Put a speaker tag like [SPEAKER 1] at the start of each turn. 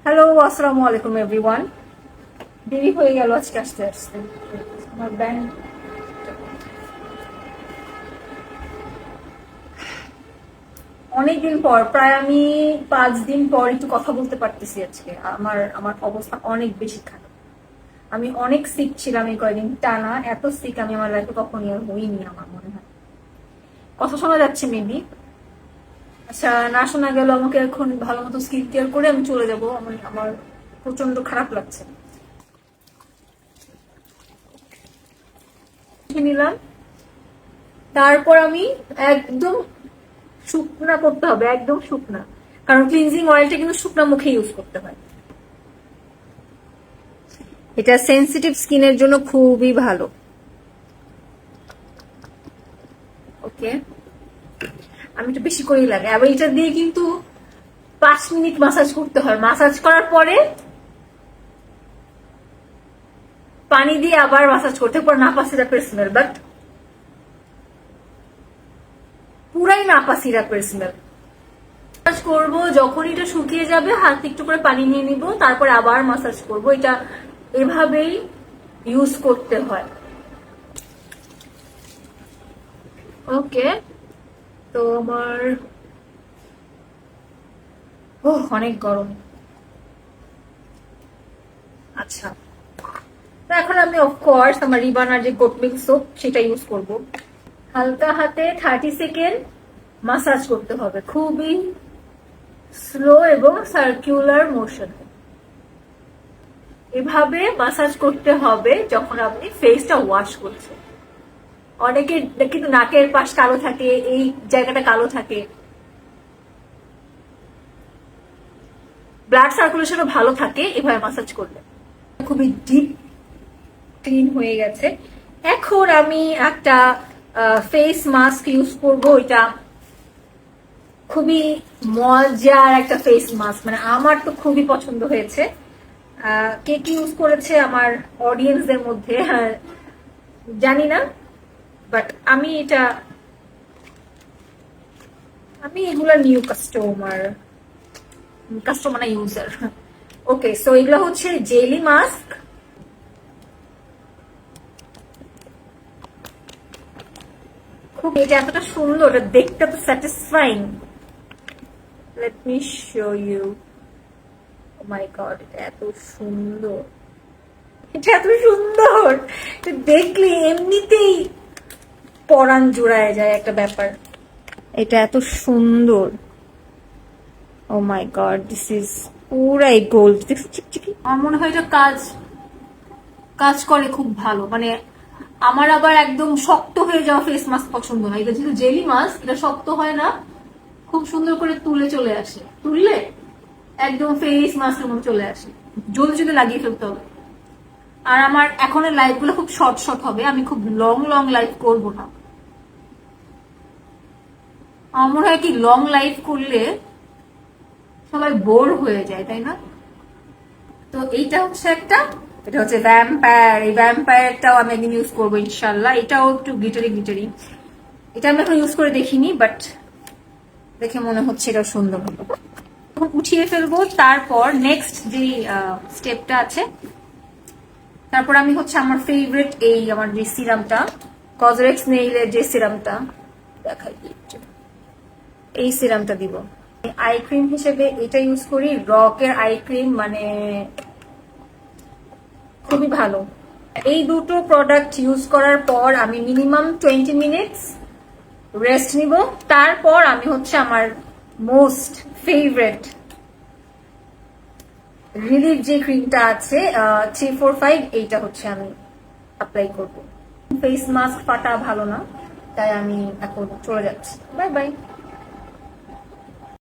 [SPEAKER 1] Hello, আসসালামু আলাইকুম everyone. দেরি হয়ে গেল আজকে আসতে আসতে। আমার ব্যাংক অনেকদিন পর, প্রায় আমি 5 দিন পর একটু কথা বলতে পারতেছি আজকে। আমার আমার অবস্থা অনেক বেশি খারাপ। আমি অনেক সিক ছিলাম এই কয়েকদিন টানা। এত সিক আমি আমার লাইফে কখনই আর হইনি আমার মনে হয়। কথা শোনা যাচ্ছে মেবি? আচ্ছা, না শোনা গেল আমাকে এখন ভালো মতো স্কিন কেয়ার করে আমি চলে যাবো। আমার আমার প্রচন্ড খারাপ লাগছে। নিলাম, তারপর আমি একদম শুকনা করতে হবে, একদম শুকনা। কারণ ক্লিনজিং অয়েলটা কিন্তু শুকনা মুখে ইউজ করতে হয়। এটা সেনসিটিভ স্কিনের জন্য খুবই ভালো। ওকে, আমি একটু বেশি করেই লাগে। আবার এটা দিয়ে কিন্তু 5 মিনিট মাসাজ করতে হয়। মাসাজ করার পরে পানি দিয়ে আবার মাসাজ করতে পর নাপা সিরাপের স্মেল, বাট পুরাই নাপা সিরাপের স্মেল। মাসাজ করবো, যখন এটা শুকিয়ে যাবে হাতে একটু করে পানি নিয়ে নিব, তারপরে আবার মাসাজ করব। এটা এভাবেই ইউজ করতে হয়। ওকে, তো আমার অনেক গরম। আচ্ছা, তো এখন আমি অফকোর্স আমার রিবানার যে গোট মিল্ক সোপ সেটা ইউজ করব। হালকা হাতে 30 সেকেন্ড মাসাজ করতে হবে, খুবই স্লো এবং সার্কুলার মোশন। এভাবে মাসাজ করতে হবে যখন আপনি ফেসটা ওয়াশ করছেন। অনেকে কিন্তু নাকের পাশ কালো থাকে, এই জায়গাটা কালো থাকে। ব্লাড সার্কুলেশনও ভালো থাকে এভাবে মাসাজ করলে। খুবই ডিপ ক্লিন হয়ে গেছে। এখন আমি একটা ফেস মাস্ক ইউজ করব। এটা খুবই মজার একটা ফেস মাস্ক, মানে আমার তো খুবই পছন্দ হয়েছে। কে কি ইউজ করেছে আমার অডিয়েন্সদের মধ্যে জানি না, বাট আমি এগুলা নিউ কাস্টমার না ইউজার। ওকে, সো এগুলো হচ্ছে জেলি মাস্ক। খুব এটা এতটা সুন্দর, এটা দেখতে তো satisfying. Let me show you. Oh my God, এটা এত সুন্দর, এটা এত সুন্দর। এটা দেখলে এমনিতেই পরাণ জুড়ায় যায় একটা ব্যাপার। এটা এত সুন্দর। ও মাই গড, দিস ইজ পুরাই গোল্ড। দেখছো চিকচিকি? আমার মনে হয় এটা কাজ কাজ করে খুব ভালো। মানে আমার আবার একদম শক্ত হয়ে যাওয়া ফেস মাস্ক পছন্দ না। এটা যেহেতু জেলি মাস্ক, এটা শক্ত হয় না, খুব সুন্দর করে তুলে চলে আসে। তুললে একদম ফেস মাস্কের মতো চলে আসে। জলদি জলদি লাগিয়ে ফেলতে হবে। আর আমার এখনের লাইফ গুলো খুব শর্ট শর্ট হবে, আমি খুব লং লং লাইফ করব না। আমার মনে হয় কি লং লাইফ করলে সবাই বোর হয়ে যায়, তাই না? তো এইটা হচ্ছে একটা, এটা হচ্ছে ভ্যাম্পায়ার। এই ভ্যাম্পায়ারটাও আমি একদিন ইউজ করবো ইনশাল্লাহ। এটাও একটু গ্লিটারি গ্লিটারি। এটা আমি এখন ইউজ করে দেখিনি, বাট দেখে মনে হচ্ছে এটা সুন্দর হবে। এখন উঠিয়ে ফেলবো। তারপর নেক্সট যে স্টেপটা আছে, তারপর আমি হচ্ছে আমার ফেভারিট এই আমার যে সিরামটা, কজরেক্স নেইলের যে সিরামটা দেখাই, এই সিরামটা দিব। আই ক্রিম হিসেবে এটা ইউজ করি, রকের আই ক্রিম, মানে খুবই ভালো। এই দুটো প্রোডাক্ট ইউজ করার পর আমি মিনিমাম 20 মিনিটস রেস্ট নিব। তারপর আমি হচ্ছে আমার মোস্ট ফেভারিট রিলিফ যে ক্রিমটা আছে 345, এইটা হচ্ছে আমি অ্যাপ্লাই করব। ফেস মাস্ক ফাটা ভালো না, তাই আমি এখন চলে যাচ্ছি। Bye bye.